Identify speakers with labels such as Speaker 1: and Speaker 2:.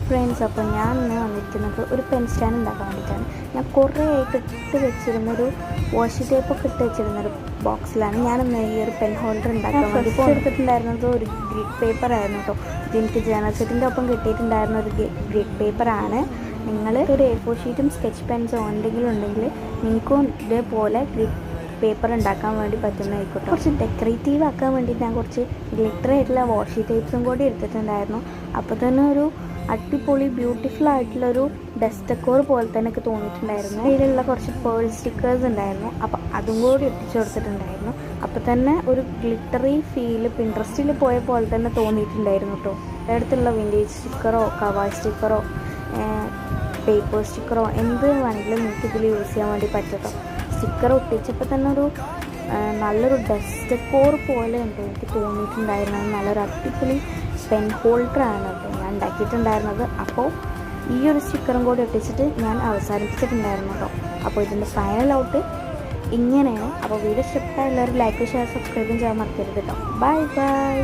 Speaker 1: Friends, അപ്പോൾ ഞാൻ ഇന്ന് വന്നിരിക്കുന്നത് ഒരു പെൻ സ്റ്റാൻഡ് ഉണ്ടാക്കാൻ വേണ്ടിയിട്ടാണ്. ഞാൻ കുറേ ആയിട്ട് ഇട്ട് വെച്ചിരുന്നൊരു വാഷി ടേപ്പൊക്കെ ഇട്ട് വെച്ചിരുന്നൊരു ബോക്സിലാണ് ഞാനിന്ന് ഈ ഒരു പെൻ ഹോൾഡർ ഉണ്ടാക്കാൻ വേണ്ടി എടുത്തിട്ടുണ്ടായിരുന്നത് ഒരു ഗ്രിഡ് പേപ്പർ ആയിരുന്നു കേട്ടോ. എനിക്ക് ജേണൽ സെറ്റിൻ്റെ ഒപ്പം കിട്ടിയിട്ടുണ്ടായിരുന്ന ഒരു ഗ്രിഡ് പേപ്പറാണ്. നിങ്ങൾ ഒരു A4 ഷീറ്റും സ്കെച്ച് പെൻസോ എന്തെങ്കിലും ഉണ്ടെങ്കിൽ നിങ്ങൾക്കും ഇതേപോലെ ഗ്രിഡ് പേപ്പർ ഉണ്ടാക്കാൻ വേണ്ടി പറ്റുന്നതായിക്കോട്ടെ. കുറച്ച് ഡെക്കറേറ്റീവ് ആക്കാൻ വേണ്ടിയിട്ട് ഞാൻ കുറച്ച് ഗ്ലിറ്റർ ആയിട്ടുള്ള വാഷി ടേപ്സും കൂടി എടുത്തിട്ടുണ്ടായിരുന്നു. അപ്പോൾ തന്നെ ഒരു അടിപൊളി ബ്യൂട്ടിഫുൾ ആയിട്ടുള്ളൊരു ഡസ്റ്റ് ഡെക്കോർ പോലെ തന്നെ എനിക്ക് തോന്നിയിട്ടുണ്ടായിരുന്നു. അതിലുള്ള കുറച്ച് പേൾ സ്റ്റിക്കേഴ്സ് ഉണ്ടായിരുന്നു, അപ്പോൾ അതും കൂടി ഒട്ടിച്ചു കൊടുത്തിട്ടുണ്ടായിരുന്നു. അപ്പോൾ തന്നെ ഒരു ഗ്ലിറ്ററി ഫീല് പിൻട്രസ്റ്റിൽ പോയ പോലെ തന്നെ തോന്നിയിട്ടുണ്ടായിരുന്നു കേട്ടോ. അടുത്തുള്ള വിൻറ്റേജ് സ്റ്റിക്കറോ കവാ സ്റ്റിക്കറോ പേപ്പർ സ്റ്റിക്കറോ എന്ത് വേണമെങ്കിലും നിങ്ങൾക്ക് ഇതിൽ യൂസ് ചെയ്യാൻ വേണ്ടി പറ്റും കേട്ടോ. സ്റ്റിക്കർ ഒട്ടിച്ചപ്പോൾ തന്നെ ഒരു നല്ലൊരു ഡസ്റ്റ് ഡെക്കോർ പോലെ ഉണ്ട് എനിക്ക് തോന്നിയിട്ടുണ്ടായിരുന്നത്. നല്ലൊരു അടിപൊളി പെൻ ഹോൾഡറാണ് കേട്ടോ ഞാൻ ഉണ്ടാക്കിയിട്ടുണ്ടായിരുന്നത്. അപ്പോൾ ഈ ഒരു സ്റ്റിക്കറും കൂടി ഒട്ടിച്ചിട്ട് ഞാൻ അവസാനിപ്പിച്ചിട്ടുണ്ടായിരുന്നു കേട്ടോ. അപ്പോൾ ഇതിൻ്റെ ഫൈനൽ ഔട്ട് ഇങ്ങനെയാണ്. അപ്പോൾ വീഡിയോ ഇഷ്ടപ്പെട്ടാൽ എല്ലാവരും ലൈക്ക് ഷെയർ സബ്സ്ക്രൈബും ചെയ്യാൻ മറക്കരുത് കേട്ടോ. Bye bye.